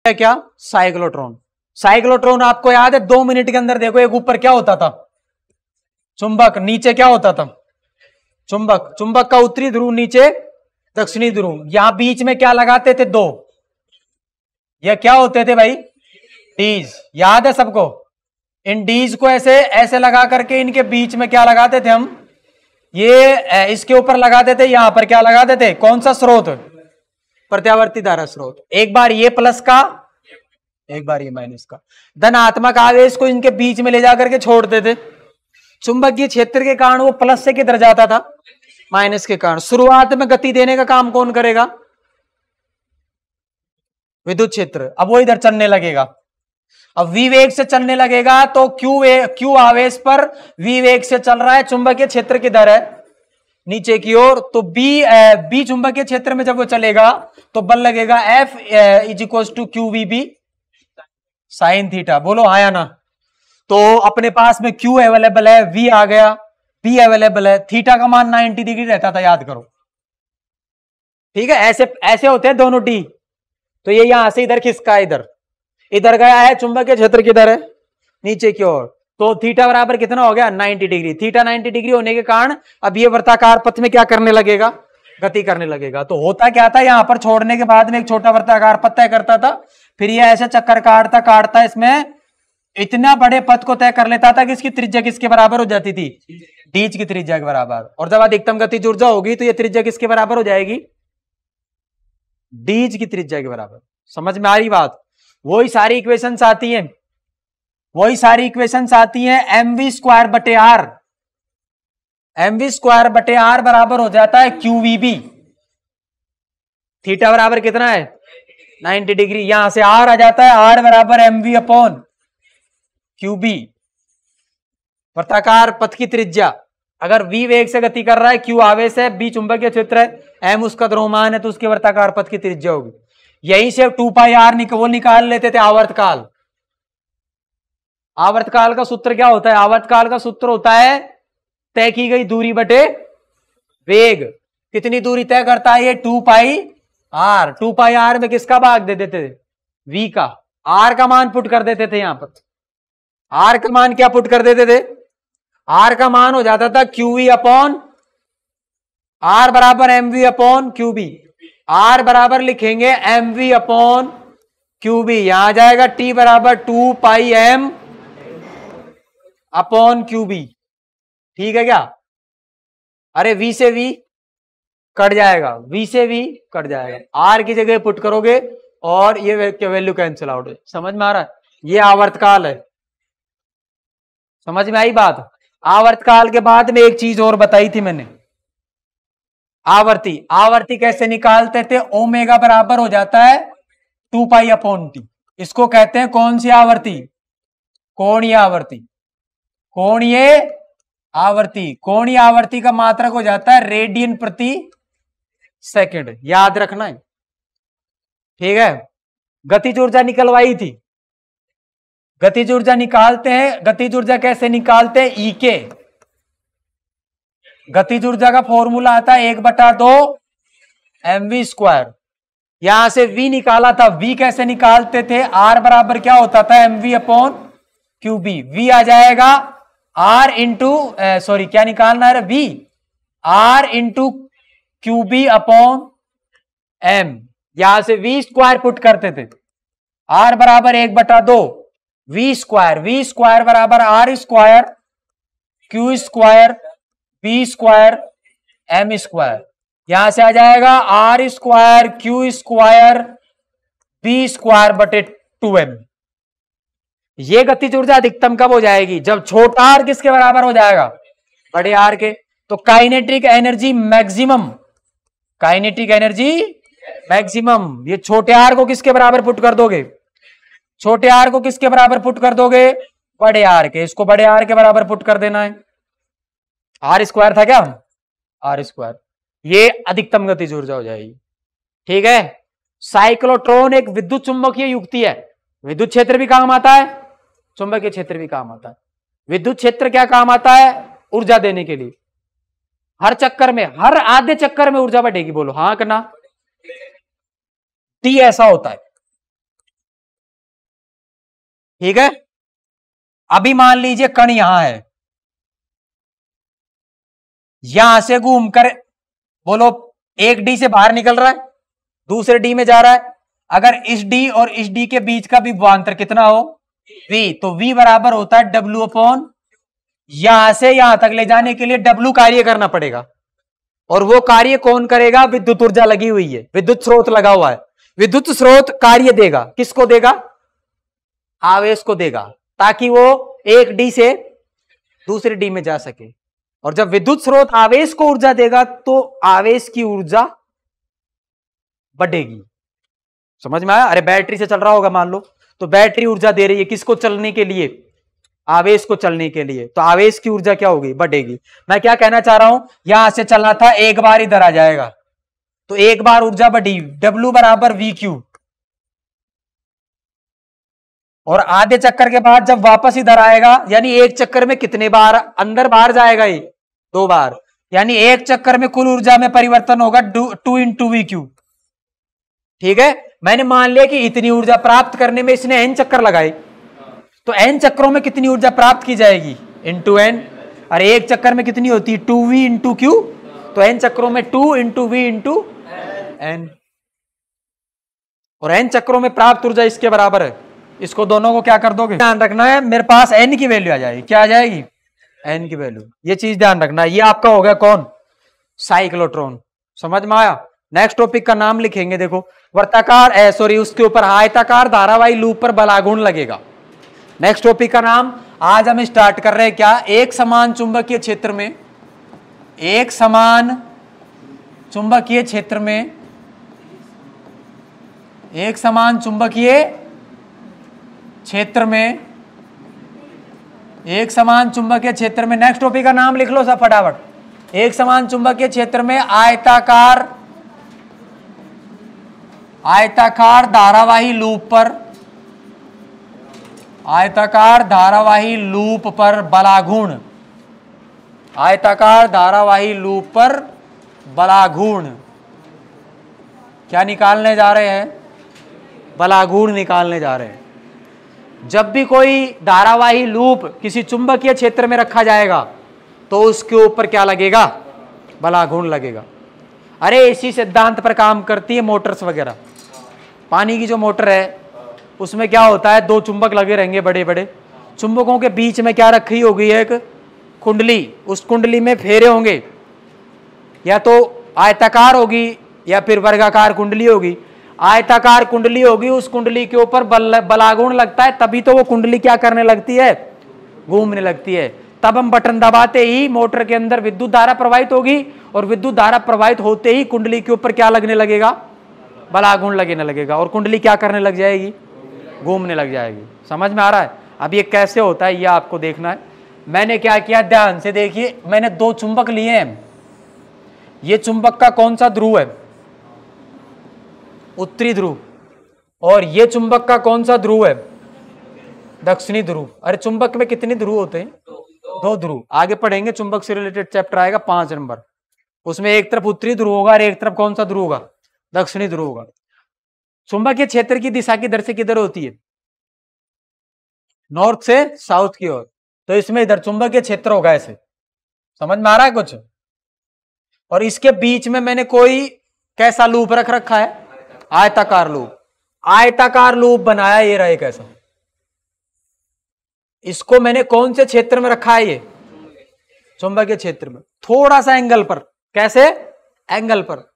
है क्या? Cyclotron. Cyclotron आपको याद है 2 मिनट के अंदर देखो, एक ऊपर क्या होता था? चुंबक, नीचे क्या होता था? चुंबक। चुंबक का उत्तरी ध्रुव, नीचे दक्षिणी ध्रुव। यहां बीच में क्या लगाते थे? 2। ये क्या होते थे भाई? डीज। याद है सबको? इन डीज को ऐसे ऐसे लगा करके इनके बीच में क्या लगाते थे हम? ये इसके ऊपर लगाते थे, यहां पर क्या लगाते थे? कौन सा स्रोत? प्रत्यावर्ती धारा स्रोत। एक बार ये प्लस का, एक बार ये माइनस का। धनात्मक आवेश को इनके बीच में ले जाकर के छोड़ते थे। चुंबकीय क्षेत्र के कारण वो प्लस से किधर जाता था? माइनस के कारण। शुरुआत में गति देने का काम कौन करेगा? विद्युत क्षेत्र। अब वो इधर चलने लगेगा। अब v वेग से चलने लगेगा तो q आवेश पर v वेग से चल रहा है। चुंबकीय क्षेत्र किधर है? नीचे की ओर। तो b चुंबकीय क्षेत्र में जब वो चलेगा तो बल लगेगा F = QVB sin थीटा। बोलो हाँ या ना? तो अपने पास में q अवेलेबल है, v आ गया, b अवेलेबल है, थीटा का मान 90 डिग्री रहता था, याद करो। ठीक है, ऐसे ऐसे होते हैं दोनों d। तो ये यहां से इधर खिसका, इधर गया है। चुंबकीय क्षेत्र किधर है? नीचे की ओर। तो थीटा बराबर कितना हो गया? 90 डिग्री। थीटा 90 डिग्री होने के कारण अब ये वर्ताकार पथ में क्या करने लगेगा? गति करने लगेगा। तो होता क्या था? यहां पर छोड़ने के बाद में एक छोटा वर्ताकार पथ तय करता था, फिर ये ऐसे चक्कर काटता इसमें इतना बड़े पथ को तय कर लेता था कि इसकी त्रिज्या किसके बराबर हो जाती थी? डीज की त्रिज्या के बराबर। और जब अधिकतम गतिज ऊर्जा होगी तो ये त्रिज्या किसके बराबर हो जाएगी? डीज की त्रिज्या के बराबर। समझ में आ रही बात? वही सारी इक्वेशंस आती हैं, mv² बटे r। mv² बराबर हो जाता है QVB। थीटा बराबर कितना है? 90 डिग्री। यहां से r आ जाता है, r बराबर mv/QB। वृत्ताकार पथ की त्रिज्या। अगर v वेग से गति कर रहा है, q आवेश है, b चुंबकीय क्षेत्र है, m उसका द्रव्यमान है, तो उसके वृत्ताकार पथ की त्रिज्या होगी। यहीं से 2πr वो निकाल लेते थे आवर्तकाल। आवर्तकाल का सूत्र क्या होता है? आवर्तकाल का सूत्र होता है तय की गई दूरी बटे वेग। कितनी दूरी तय करता है ये? 2πr। 2πr में किसका भाग दे देते थे? v का। r का मान पुट कर देते थे। यहां पर r का मान क्या पुट कर देते थे? r का मान हो जाता था QV/r बराबर mv/QB। r बराबर लिखेंगे mv/QB। यहां आ जाएगा t बराबर 2πm/QB। ठीक है क्या? अरे v से v कट जाएगा, v से v कट जाएगा, r की जगह पुट करोगे और ये वैल्यू कैंसिल आउट है। समझ में आ रहा है? ये आवर्तकाल है। समझ में आई बात? आवर्तकाल के बाद में एक चीज और बताई थी मैंने, आवर्ती। आवर्ती कैसे निकालते थे? ओमेगा बराबर हो जाता है 2π/t। इसको कहते हैं कौन सी आवर्ती? कोणीय आवर्ती। कोणीय आवर्ती। कोणीय आवर्ती का मात्रक हो जाता है रेडियन प्रति सेकंड। याद रखना है, ठीक है? गतिज ऊर्जा निकलवाई थी। गतिज ऊर्जा निकालते हैं। गतिज ऊर्जा कैसे निकालते हैं? E के। गतिज ऊर्जा का फॉर्मूला आता है 1/2 mv²। यहां से v निकाला था। v कैसे निकालते थे? r बराबर क्या होता था? mv/QB। v आ जाएगा r इंटू सॉरी क्या निकालना है? v r into QB/m। यहां से v² पुट करते थे। r बराबर 1/2 v²। v² बराबर r² q² b² m²। यहां से आ जाएगा r² q² b² बटे 2m। ये गतिज ऊर्जा अधिकतम कब हो जाएगी? जब छोटा r किसके बराबर हो जाएगा? बड़े r के। तो kinetic energy maximum. Kinetic energy maximum ये छोटे r को किसके बराबर पुट कर दोगे? छोटे r को किसके बराबर पुट कर दोगे? बड़े r के। इसको बड़े r के बराबर पुट कर देना है। r² था क्या? r²। ये अधिकतम गतिज ऊर्जा हो जाएगी। ठीक है? साइक्लोट्रॉन एक विद्युत चुंबकीय युक्ति है। विद्युत क्षेत्र भी काम आता है, चुंबकीय क्षेत्र भी काम आता है। विद्युत क्षेत्र क्या काम आता है? ऊर्जा देने के लिए। हर चक्कर में, हर आधे चक्कर में ऊर्जा बढ़ेगी। बोलो हाँ करना। टी ऐसा होता है, ठीक है। अभी मान लीजिए कण यहां है, यहां से घूमकर बोलो एक डी से बाहर निकल रहा है, दूसरे डी में जा रहा है। अगर इस डी और इस डी के बीच का भी विभवांतर कितना हो, v, तो v बराबर होता है W अपॉन, यहां से यहां तक ले जाने के लिए W कार्य करना पड़ेगा। और वो कार्य कौन करेगा? विद्युत ऊर्जा लगी हुई है, विद्युत स्रोत लगा हुआ है। विद्युत स्रोत कार्य देगा, किसको देगा? आवेश को देगा, ताकि वो एक डी से दूसरे डी में जा सके। और जब विद्युत स्रोत आवेश को ऊर्जा देगा तो आवेश की ऊर्जा बढ़ेगी। समझ में आया? अरे बैटरी से चल रहा होगा मान लो, तो बैटरी ऊर्जा दे रही है किसको? चलने के लिए, आवेश को चलने के लिए, तो आवेश की ऊर्जा क्या होगी? बढ़ेगी। मैं क्या कहना चाह रहा हूं, यहां से चलना था, एक बार इधर आ जाएगा तो एक बार ऊर्जा बढ़ी, W बराबर VQ। और आधे चक्कर के बाद जब वापस इधर आएगा, यानी एक चक्कर में कितने बार अंदर बाहर जाएगा? ये 2 बार, यानी एक चक्कर में कुल ऊर्जा में परिवर्तन होगा 2 × VQ। ठीक है। मैंने मान लिया कि इतनी ऊर्जा प्राप्त करने में इसने n चक्कर लगाए, तो n चक्रों में कितनी ऊर्जा प्राप्त की जाएगी? Into n। अरे एक चक्कर में कितनी होती है? 2v × Q, तो n चक्रों में 2 × v × n। और n चक्रों में प्राप्त ऊर्जा इसके बराबर है। इसको दोनों को क्या कर दोगे? ध्यान रखना है, मेरे पास n की वैल्यू आ जाएगी। क्या आ जाएगी? n की वैल्यू। ये चीज ध्यान रखना है। ये आपका हो गया कौन? साइक्लोट्रॉन। समझ में आया? नेक्स्ट टॉपिक का नाम लिखेंगे, देखो, वर्ताकार सॉरी उसके ऊपर आयताकार धारावाही लूप पर बलागुण लगेगा। नेक्स्ट टॉपिक का नाम आज हम स्टार्ट कर रहे हैं क्या? एक समान चुंबकीय क्षेत्र में, एक समान चुंबकीय क्षेत्र में, एक समान चुंबकीय क्षेत्र में, एक समान चुंबकीय क्षेत्र में, नेक्स्ट टॉपिक का नाम लिख लो सब फटाफट। एक समान चुंबकीय क्षेत्र में आयताकार धारावाही लूप पर, आयताकार धारावाही लूप पर बलाघूर्ण, आयताकार धारावाही लूप पर बलाघूर्ण क्या निकालने जा रहे हैं? बलाघूर्ण निकालने जा रहे हैं। जब भी कोई धारावाही लूप किसी चुंबकीय क्षेत्र में रखा जाएगा तो उसके ऊपर क्या लगेगा? बलाघूर्ण लगेगा। अरे इसी सिद्धांत पर काम करती है मोटर्स वगैरह। पानी की जो मोटर है उसमें क्या होता है? 2 चुंबक लगे रहेंगे बड़े बड़े, चुंबकों के बीच में क्या रखी होगी? एक कुंडली। उस कुंडली में फेरे होंगे, या तो आयताकार होगी या फिर वर्गाकार कुंडली होगी। आयताकार कुंडली होगी, उस कुंडली के ऊपर बलाघूर्ण लगता है, तभी तो वो कुंडली क्या करने लगती है? घूमने लगती है। तब हम बटन दबाते ही मोटर के अंदर विद्युत धारा प्रवाहित होगी, और विद्युत धारा प्रवाहित होते ही कुंडली के ऊपर क्या लगने लगेगा? बलाघूर्ण लगने लगेगा, और कुंडली क्या करने लग जाएगी? घूमने लग जाएगी। समझ में आ रहा है? अब ये कैसे होता है ये आपको देखना है। मैंने क्या किया, ध्यान से देखिए, मैंने 2 चुंबक लिए हैं। ये चुंबक का कौन सा ध्रुव है? उत्तरी ध्रुव। और ये चुंबक का कौन सा ध्रुव है? दक्षिणी ध्रुव। अरे चुंबक में कितने ध्रुव होते हैं? 2 ध्रुव। आगे पढ़ेंगे, चुंबक से रिलेटेड चैप्टर आएगा 5 नंबर, उसमें एक तरफ उत्तरी ध्रुव होगा और एक तरफ कौन सा ध्रुव होगा? दक्षिणी ध्रुव होगा। चुंबकीय क्षेत्र की दिशा किधर से किधर होती है? नॉर्थ से साउथ की ओर। तो इसमें इधर चुंबकीय क्षेत्र होगा ऐसे। समझ में आ रहा है कुछ? और इसके बीच में मैंने कोई कैसा लूप रख रखा है? आयताकार लूप। आयताकार लूप बनाया, ये रहा कैसा। इसको मैंने कौन से क्षेत्र में रखा है? ये चुंबकीय क्षेत्र में, थोड़ा सा एंगल पर। कैसे? एंगल पर।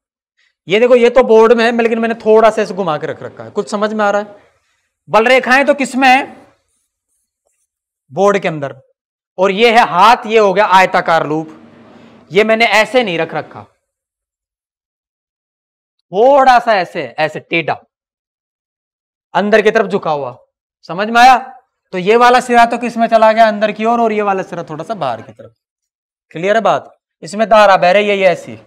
ये देखो, ये तो बोर्ड में है, लेकिन मैंने थोड़ा सा इसे घुमा के रख रखा है। कुछ समझ में आ रहा है? बल रेखाएं तो किसमें है? बोर्ड के अंदर। और ये है हाथ, ये हो गया आयताकार लूप। ये मैंने ऐसे नहीं रख रखा, थोड़ा सा ऐसे, ऐसे टेढ़ा, अंदर की तरफ झुका हुआ। समझ में आया? तो ये वाला सिरा तो किसमें चला गया? अंदर की ओर, और ये वाला सिरा थोड़ा सा बाहर की तरफ। क्लियर है बात? इसमें धारा बह रही है ये ऐसी,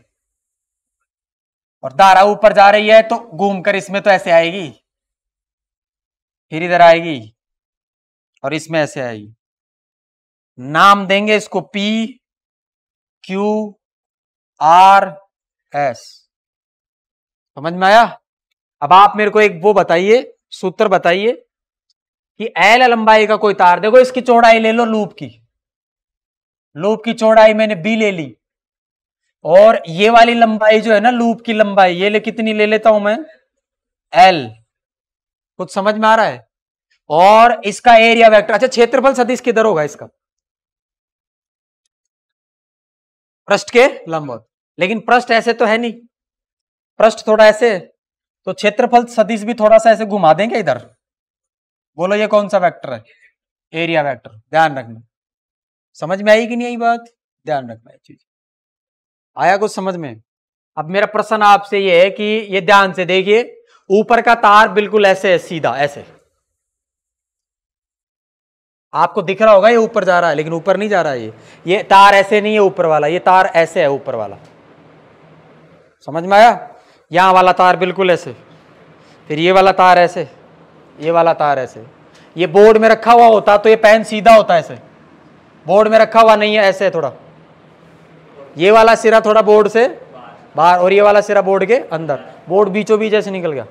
और धारा ऊपर जा रही है तो घूमकर इसमें तो ऐसे आएगी, फिर इधर आएगी और इसमें ऐसे आएगी। नाम देंगे इसको P Q R S। समझ में आया? अब आप मेरे को एक वो बताइए, सूत्र बताइए, कि एल लंबाई का कोई तार, देखो इसकी चौड़ाई ले लो लूप की चौड़ाई मैंने बी ले ली, और ये वाली लंबाई जो है ना लूप की लंबाई, ये कितनी ले लेता हूं मैं, एल। कुछ समझ में आ रहा है? और इसका एरिया वेक्टर, अच्छा क्षेत्रफल सदिश किधर होगा इसका, पृष्ठ के लंबवत, लेकिन पृष्ठ ऐसे तो है नहीं, पृष्ठ थोड़ा ऐसे है, तो क्षेत्रफल सदिश भी थोड़ा सा ऐसे घुमा देंगे इधर। बोलो ये कौन सा वेक्टर है, एरिया वेक्टर। ध्यान रखना, समझ में आई कि नहीं आई बात, ध्यान रखना ये चीज। आया कुछ समझ में? अब मेरा प्रश्न आपसे ये है कि ये ध्यान से देखिए, ऊपर का तार बिल्कुल ऐसे है, सीधा ऐसे, आपको दिख रहा होगा ये ऊपर जा रहा है, लेकिन ऊपर नहीं जा रहा है, ये तार ऐसे नहीं है ऊपर वाला, ये तार ऐसे है ऊपर वाला। समझ में आया? यहां वाला तार बिल्कुल ऐसे, फिर ये वाला तार ऐसे, ये वाला तार ऐसे। ये बोर्ड में रखा हुआ होता तो ये पेन सीधा होता ऐसे, बोर्ड में रखा हुआ नहीं है, ऐसे है थोड़ा, ये वाला सिरा थोड़ा बोर्ड से बाहर और ये वाला सिरा बोर्ड के अंदर, बोर्ड बीचों बीच ऐसे निकल गया।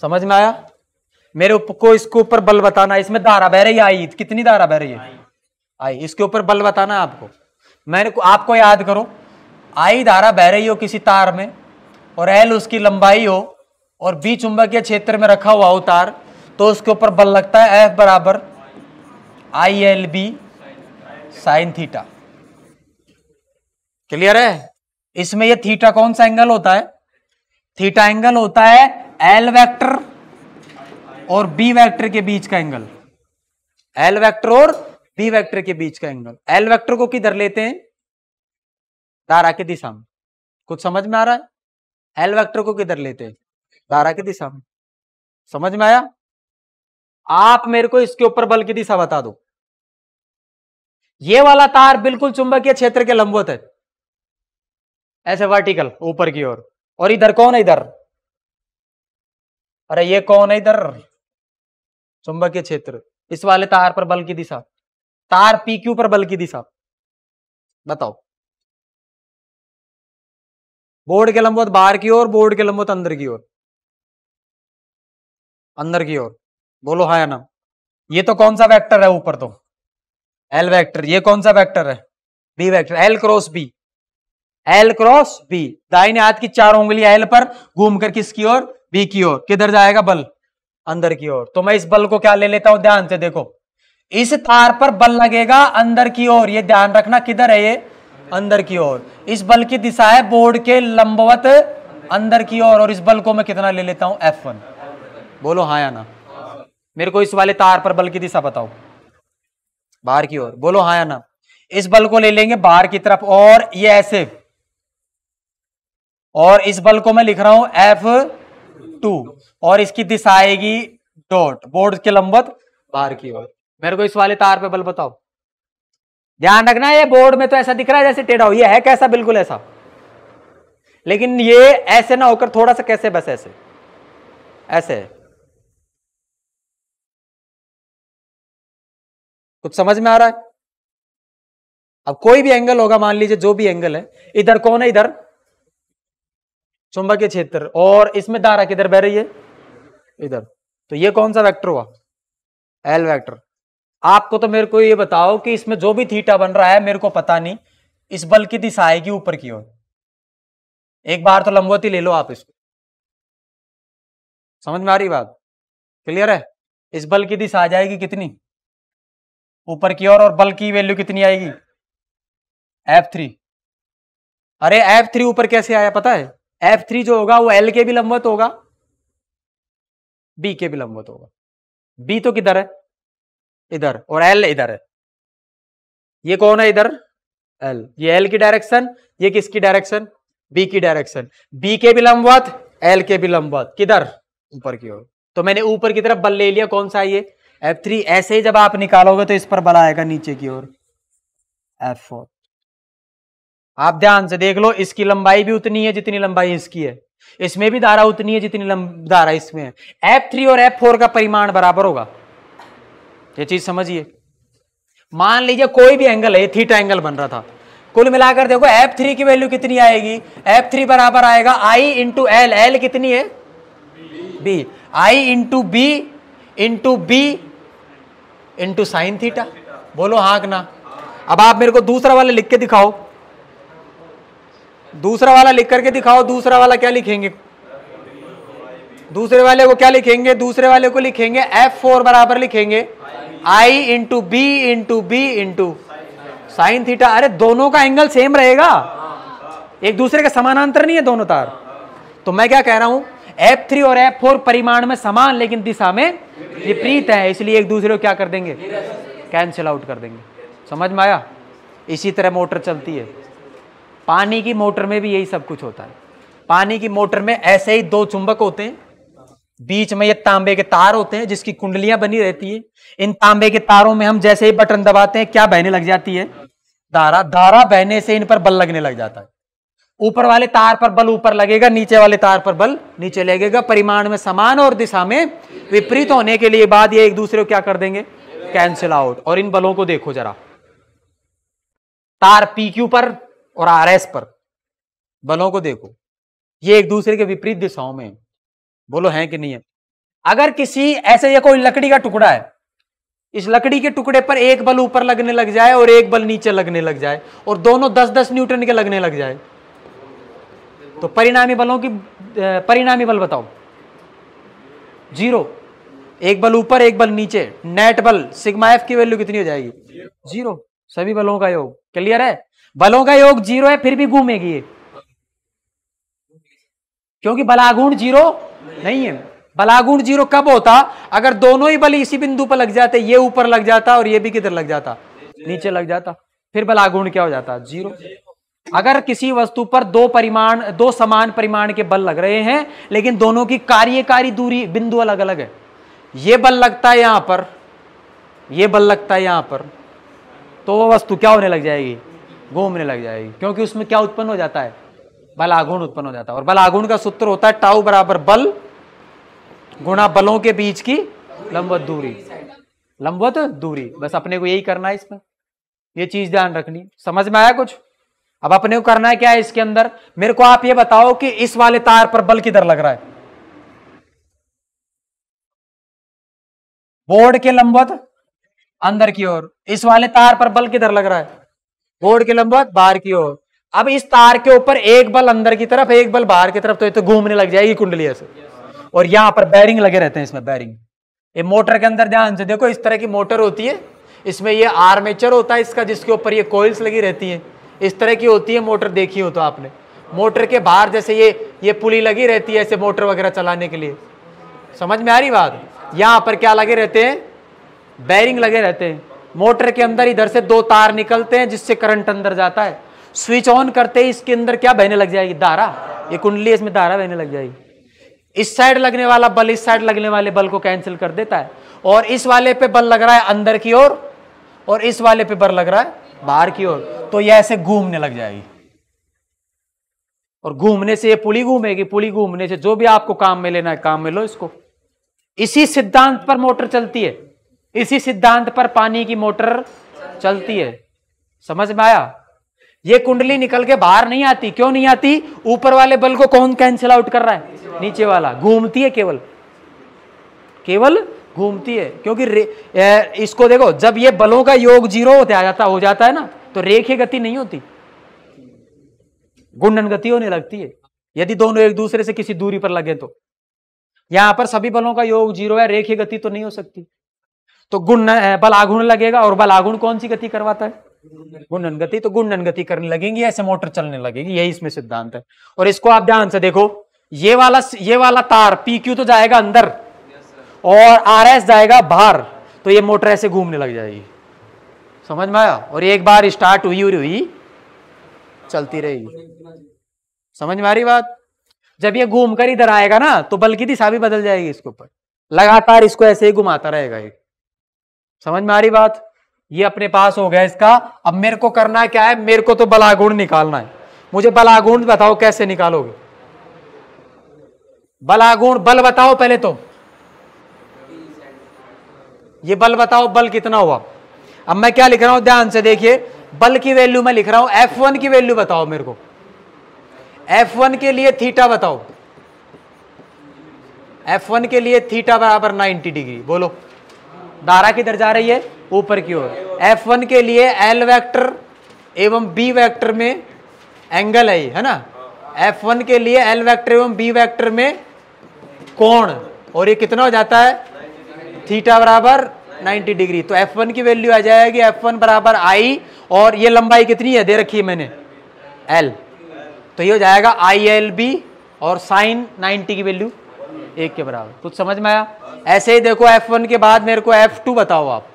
समझ में आया? मेरे को इसके ऊपर बल बताना, इसमें धारा बह रही है आई, कितनी धारा बह रही है, आई, इसके ऊपर बल बताना है आपको। मैंने आपको याद करो, आई धारा बह रही हो किसी तार में और एल उसकी लंबाई हो और बी चुंबकीय क्षेत्र में रखा हुआ हो तार, तो उसके ऊपर बल लगता है एफ बराबर I L B sine theta. Clear है? इसमें ये थीटा कौन सा एंगल होता है, थीटा एंगल होता है एल वेक्टर और बी वेक्टर के बीच का एंगल, एल वेक्टर और बी वेक्टर के बीच का एंगल। एल वेक्टर को किधर लेते हैं, धारा की दिशा में। कुछ समझ में आ रहा है? एल वेक्टर को किधर लेते हैं, धारा की दिशा में। समझ में आया? आप मेरे को इसके ऊपर बल की दिशा बता दो। ये वाला तार बिल्कुल चुंबकीय क्षेत्र के लंबवत है, ऐसे वर्टिकल ऊपर की ओर, और इधर कौन है, इधर, अरे ये कौन है इधर, चुंबकीय क्षेत्र। इस वाले तार पर बल की दिशा, तार पी क्यू पर बल की दिशा बताओ। बोर्ड के लंबवत बाहर की ओर, बोर्ड के लंबवत अंदर की ओर, अंदर की ओर। बोलो हाँ या ना। ये तो कौन सा वेक्टर है ऊपर, तो एल वेक्टर। ये कौन सा वेक्टर है, B vector, L cross B, L cross B. दाहिने हाथ की चार उंगलियां एल पर घूमकर किसकी ओर, बी की ओर। किधर जाएगा बल, अंदर की ओर। तो मैं इस बल को क्या ले लेता हूं, ध्यान से देखो, इस तार पर बल लगेगा अंदर की ओर, ये ध्यान रखना, किधर है ये, अंदर की ओर। इस बल की दिशा है बोर्ड के लंबवत अंदर की ओर, और इस बल को मैं कितना ले लेता हूं, F1। बोलो हाँ या ना। मेरे को इस वाले तार पर बल की दिशा बताओ, बाहर की ओर। बोलो हाँ या ना। इस बल को ले लेंगे बाहर की तरफ, और ये ऐसे, और इस बल को मैं लिख रहा हूं F2, और इसकी दिशा आएगी डॉट, बोर्ड के लंबवत बाहर की ओर। मेरे को इस वाले तार पे बल बताओ। ध्यान रखना, ये बोर्ड में तो ऐसा दिख रहा है जैसे टेढ़ा हो, ये है कैसा, बिल्कुल ऐसा, लेकिन ये ऐसे ना होकर थोड़ा सा कैसे, बस ऐसे, ऐसे। कुछ समझ में आ रहा है? अब कोई भी एंगल होगा, मान लीजिए जो भी एंगल है, इधर कौन है, इधर चुंबकीय क्षेत्र, और इसमें धारा किधर बह रही है, इधर। तो ये कौन सा वेक्टर हुआ, एल वेक्टर। आपको तो मेरे को ये बताओ कि इसमें जो भी थीटा बन रहा है, मेरे को पता नहीं, इस बल की दिशा आएगी ऊपर की ओर। एक बार तो लंबवत ही ले लो आप इसको। समझ में आ रही बात, क्लियर है? इस बल की दिशा आ जाएगी कितनी, ऊपर की ओर, और बल की वैल्यू कितनी आएगी, F3। अरे F3 ऊपर कैसे आया पता है, F3 जो होगा वो L के भी लंबवत होगा, B के भी लंबवत होगा। B तो किधर है, इधर, और L इधर है। ये कौन है इधर, L। ये L की डायरेक्शन, ये किसकी डायरेक्शन, B की डायरेक्शन। B के भी लंबवत, L के भी लंबवत, किधर, ऊपर की ओर। तो मैंने ऊपर की तरफ बल ले लिया, कौन सा, ये F3। ऐसे ही जब आप निकालोगे तो इस पर बल आएगा नीचे की ओर, F4। आप ध्यान से देख लो, इसकी लंबाई भी उतनी है जितनी लंबाई इसकी है, इसमें भी धारा उतनी है जितनी धारा इसमें है। F3 और F4 का परिमाण बराबर होगा, ये चीज समझिए। मान लीजिए कोई भी एंगल है, थीटा एंगल बन रहा था, कुल मिलाकर देखो F3 की वैल्यू कितनी आएगी, F3 बराबर आएगा I इंटू एल। एल कितनी है, B। I into B into B into sine theta. बोलो हाँ कि ना। अब आप मेरे को दूसरा वाला लिख के दिखाओ, दूसरा वाला लिख करके दिखाओ। दूसरा वाला क्या लिखेंगे? दूसरे वाले को क्या लिखेंगे? दूसरे वाले को लिखेंगे F4 बराबर लिखेंगे I into B into B into sine थीटा। अरे दोनों का एंगल सेम रहेगा, एक दूसरे के समानांतर नहीं है दोनों तार। तो मैं क्या कह रहा हूं, F3 और F4 परिमाण में समान लेकिन दिशा में विपरीत है, इसलिए एक दूसरे को क्या कर देंगे? कैंसिल आउट कर देंगे। समझ में आया? इसी तरह मोटर चलती है। पानी की मोटर में भी यही सब कुछ होता है। पानी की मोटर में ऐसे ही दो चुंबक होते हैं, बीच में ये तांबे के तार होते हैं जिसकी कुंडलियां बनी रहती है। इन तांबे के तारों में हम जैसे ही बटन दबाते हैं क्या बहने लग जाती है? धारा। धारा बहने से इन पर बल लगने लग जाता है। ऊपर वाले तार पर बल ऊपर लगेगा, नीचे वाले तार पर बल नीचे लगेगा। परिमाण में समान और दिशा में विपरीत होने के लिए बाद ये एक दूसरे को क्या कर देंगे? Cancel out. और इन बलों को देखो जरा, तार PQ पर और RS पर बलों को देखो, ये एक दूसरे के विपरीत दिशाओं में। बोलो है कि नहीं है? अगर किसी ऐसे ये कोई लकड़ी का टुकड़ा है, इस लकड़ी के टुकड़े पर एक बल ऊपर लगने लग जाए और एक बल नीचे लगने लग जाए और दोनों 10-10 न्यूटन के लगने लग जाए, तो परिणामी बलों की परिणामी बल बताओ। 0। एक बल ऊपर एक बल नीचे, नेट बल सिग्मा F की वैल्यू कितनी हो जाएगी? 0। सभी बलों का योग। क्लियर है? बलों का योग 0 है फिर भी घूमेगी ये, क्योंकि बलागुण 0 नहीं है। बलागुण 0 कब होता? अगर दोनों ही बल इसी बिंदु पर लग जाते, ये ऊपर लग जाता और ये भी किधर लग जाता? नीचे लग जाता, फिर बलागुण क्या हो जाता? 0। अगर किसी वस्तु पर दो समान परिमाण के बल लग रहे हैं लेकिन दोनों की कार्यकारी दूरी बिंदु अलग अलग है, ये बल लगता है यहां पर, ये बल लगता है यहां पर, तो वो वस्तु क्या होने लग जाएगी? घूमने लग जाएगी, क्योंकि उसमें क्या उत्पन्न हो जाता है? बलागुण उत्पन्न हो जाता है। और बलागुण का सूत्र होता है टाउ बराबर बल गुणा बलों के बीच की लंबवत दूरी। लंबवत दूरी, बस अपने को यही करना है इसमें, ये चीज ध्यान रखनी। समझ में आया कुछ? अब अपने को करना है क्या है इसके अंदर? मेरे को आप ये बताओ कि इस वाले तार पर बल किधर लग रहा है? बोर्ड के लंबवत अंदर की ओर। इस वाले तार पर बल किधर लग रहा है? बोर्ड के लंबवत बाहर की ओर। अब इस तार के ऊपर एक बल अंदर की तरफ, एक बल बाहर की तरफ, तो ये तो घूमने लग जाएगी कुंडली ऐसे। और यहां पर बैरिंग लगे रहते हैं, इसमें बैरिंग। ये मोटर के अंदर ध्यान से देखो, इस तरह की मोटर होती है, इसमें ये आर्मेचर होता है इसका, जिसके ऊपर ये कॉइल्स लगी रहती है। इस तरह की होती है मोटर, देखी हो तो आपने। मोटर के बाहर जैसे ये पुली लगी रहती है ऐसे मोटर वगैरह चलाने के लिए। समझ में आ रही बात? यहां पर क्या लगे रहते हैं? बैरिंग लगे रहते हैं। मोटर के अंदर इधर से दो तार निकलते हैं जिससे करंट अंदर जाता है। स्विच ऑन करते ही इसके अंदर क्या बहने लग जाएगी? धारा। ये कुंडली, इसमें धारा बहने लग जाएगी। इस साइड लगने वाला बल इस साइड लगने वाले बल को कैंसिल कर देता है, और इस वाले पे बल लग रहा है अंदर की ओर और इस वाले पे बल लग रहा है बाहर की ओर, तो ये ऐसे घूमने लग जाएगी। और घूमने से ये पुली घूमेगी, पुली घूमने से जो भी आपको काम में लेना है काम में लो इसको। इसी सिद्धांत पर मोटर चलती है, इसी सिद्धांत पर पानी की मोटर चलती है। समझ में आया? ये कुंडली निकल के बाहर नहीं आती। क्यों नहीं आती? ऊपर वाले बल को कौन कैंसिल आउट कर रहा है? नीचे वाला। घूमती है, केवल केवल घूमती है। क्योंकि इसको देखो, जब ये बलों का योग 0 हो जाता है ना, तो रेखीय गति नहीं होती, गुणन गति होने लगती है। यदि दोनों एक दूसरे से किसी दूरी पर लगे तो यहां पर सभी बलों का योग 0 है, रेखीय गति तो नहीं हो सकती। तो बल आघूर्ण लगेगा, और बल आघूर्ण कौन सी गति करवाता है? गुणन गति। तो गुणन गति करने लगेंगी, ऐसे मोटर चलने लगेगी। यही इसमें सिद्धांत है। और इसको आप ध्यान से देखो, ये वाला तार PQ तो जाएगा अंदर और RS जाएगा बाहर, तो ये मोटर ऐसे घूमने लग जाएगी। समझ में आया? और एक बार स्टार्ट हुई चलती रहेगी। समझ में आ रही बात? जब ये घूम कर इधर आएगा ना, तो बल की दिशा भी बदल जाएगी इसके ऊपर, लगातार इसको ऐसे ही घुमाता रहेगा ये। समझ में आ रही बात? ये अपने पास हो गया इसका। अब मेरे को करना क्या है? मेरे को तो बलागुण निकालना है। मुझे बलागुण बताओ, कैसे निकालोगे बलागुण? बल बताओ पहले तो, ये बल बताओ, बल कितना हुआ? अब मैं क्या लिख रहा हूं, ध्यान से देखिए। बल की वैल्यू मैं लिख रहा हूं, F1 की वैल्यू बताओ मेरे को। F1 के लिए थीटा बताओ। F1 के लिए थीटा बराबर 90 डिग्री। बोलो धारा किधर जा रही है? ऊपर की ओर। F1 के लिए L वेक्टर एवं B वेक्टर में एंगल है ना। F1 के लिए L वेक्टर एवं B वेक्टर में कोण, और ये कितना हो जाता है? थीटा बराबर 90 डिग्री। तो F1 की वैल्यू आ जाएगी F1 बराबर I, और ये लंबाई कितनी है दे रखी है मैंने? L। तो ये हो जाएगा ILB, और साइन 90 की वैल्यू 1 के बराबर। कुछ समझ में आया? ऐसे ही देखो F1 के बाद मेरे को F2 बताओ आप।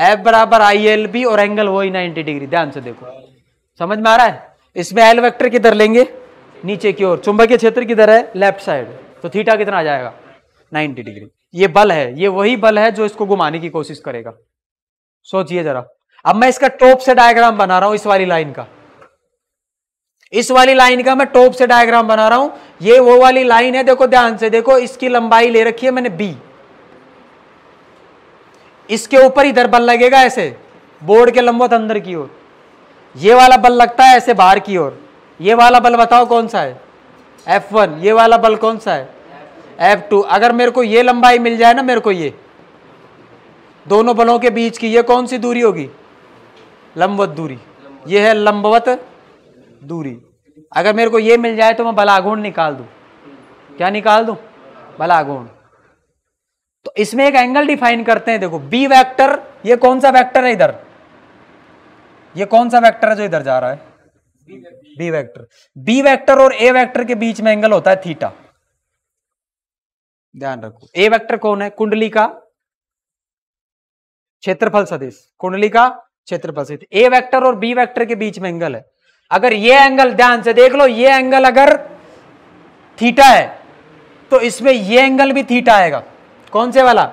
F बराबर ILB और एंगल वही 90 डिग्री। ध्यान से देखो, समझ में आ रहा है? इसमें L वेक्टर किधर लेंगे? नीचे की ओर। चुंबकीय क्षेत्र किधर है? Left side. तो थीटा कितना आ जाएगा? 90 डिग्री। ये बल है, ये वही बल है जो इसको घुमाने की कोशिश करेगा। सोचिए जरा। अब मैं इसका टॉप से डायग्राम बना रहा हूं, इस वाली लाइन का। इस वाली लाइन का मैं टॉप से डायग्राम बना रहा हूं। ये वो वाली लाइन है, देखो ध्यान से देखो, इसकी लंबाई ले रखी है मैंने B। इसके ऊपर इधर बल लगेगा ऐसे, बोर्ड के लंबवत अंदर की ओर। ये वाला बल लगता है ऐसे बाहर की ओर। ये वाला बल बताओ कौन सा है? F1। ये वाला बल कौन सा है? F2। अगर मेरे को ये लंबाई मिल जाए ना, मेरे को ये दोनों बलों के बीच की, ये कौन सी दूरी होगी? लंबवत दूरी। ये है लंबवत दूरी। अगर मेरे को ये मिल जाए तो मैं बलाघूर्ण निकाल दूं। क्या निकाल दूं? बलाघूर्ण। तो इसमें एक एंगल डिफाइन करते हैं। देखो B वेक्टर, ये कौन सा वेक्टर है इधर? ये कौन सा वेक्टर है जो इधर जा रहा है? B vector. B वेक्टर और A वेक्टर के बीच में एंगल होता है थीटा। ध्यान रखो। A वेक्टर कौन है? कुंडली का क्षेत्रफल सदिश। कुंडली का क्षेत्रफल सदिश। A वेक्टर और B वेक्टर के बीच में एंगल है। अगर ये एंगल, ध्यान से देख लो, ये एंगल अगर थीटा है तो इसमें ये एंगल भी थीटा आएगा। कौन से वाला?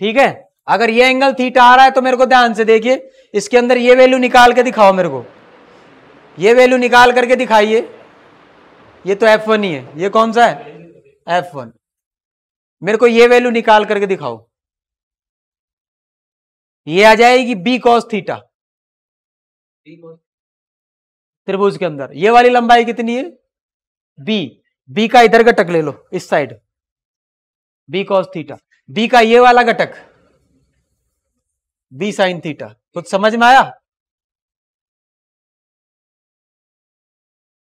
ठीक है। अगर ये एंगल थीटा आ रहा है तो मेरे को ध्यान से देखिए, इसके अंदर ये वैल्यू निकाल के दिखाओ मेरे को। ये वैल्यू निकाल करके दिखाइए। ये तो F1 ही है। ये कौन सा है? F1। मेरे को ये वैल्यू निकाल करके दिखाओ। ये आ जाएगी B cos थीटा त्रिभुज के अंदर। ये वाली लंबाई कितनी है? B का इधर घटक ले लो, इस side, B cos theta. B का ये वाला घटक B sin थीटा। कुछ समझ में आया?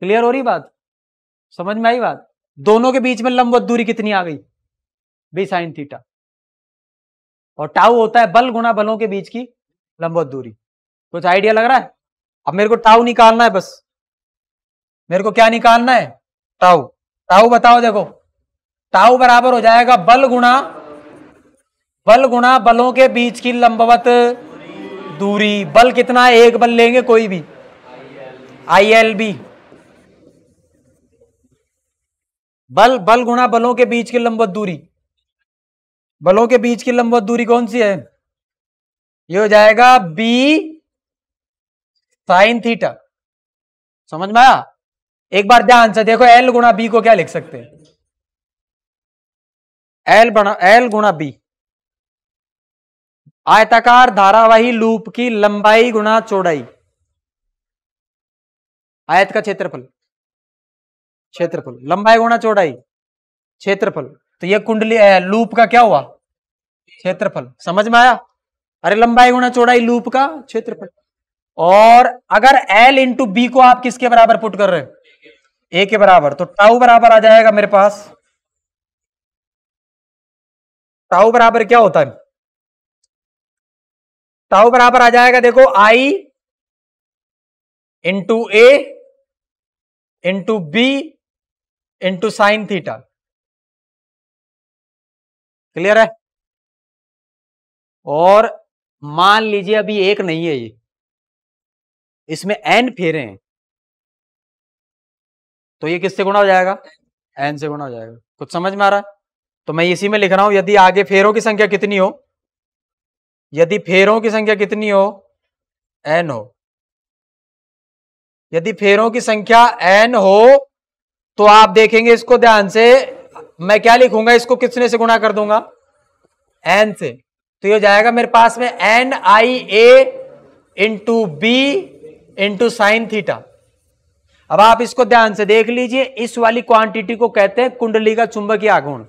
क्लियर हो रही बात? समझ में आई बात? दोनों के बीच में लंबवत दूरी कितनी आ गई? B sin theta. और टाउ होता है बल गुणा बलों के बीच की लंबवत दूरी। कुछ आइडिया लग रहा है? अब मेरे को टाउ निकालना है। बस मेरे को क्या निकालना है? टाउ। टाउ बताओ। देखो टाउ बराबर हो जाएगा बल गुणा बलों के बीच की लंबवत दूरी। बल कितना है? एक बल लेंगे कोई भी, ILB। बल गुणा बलों के बीच की लंबवत दूरी। बलों के बीच की लंबवत दूरी कौन सी है? ये हो जाएगा B sin थीटा। समझ में आया? एक बार ध्यान से देखो, L गुणा B को क्या लिख सकते हैं? L गुणा B। आयताकार धारावाही लूप की लंबाई गुणा चौड़ाई। आयत का क्षेत्रफल, लंबाई गुणा चौड़ाई, क्षेत्रफल। तो ये कुंडली लूप का क्या हुआ? क्षेत्रफल। समझ में आया? अरे लंबाई गुणा चौड़ाई लूप का क्षेत्रफल। और अगर L इंटू B को आप किसके बराबर पुट कर रहे हैं? A के बराबर। तो टाउ बराबर आ जाएगा मेरे पास, टाउ बराबर क्या होता है? टाउ बराबर आ जाएगा, देखो I into A into B into sine theta. Clear है? और मान लीजिए अभी एक नहीं है, ये इसमें n फेरे हैं, तो ये किससे गुणा हो जाएगा? n से गुणा हो जाएगा। कुछ समझ में आ रहा है? तो मैं इसी में लिख रहा हूं, यदि आगे फेरों की संख्या कितनी हो, यदि फेरों की संख्या कितनी हो? n हो। यदि फेरों की संख्या n हो तो आप देखेंगे इसको ध्यान से, मैं क्या लिखूंगा? इसको कितने से गुणा कर दूंगा? n से। तो ये हो जाएगा मेरे पास में NIA into B into sine theta. अब आप इसको ध्यान से देख लीजिए, इस वाली क्वांटिटी को कहते हैं कुंडली का चुंबकीय आघूर्ण,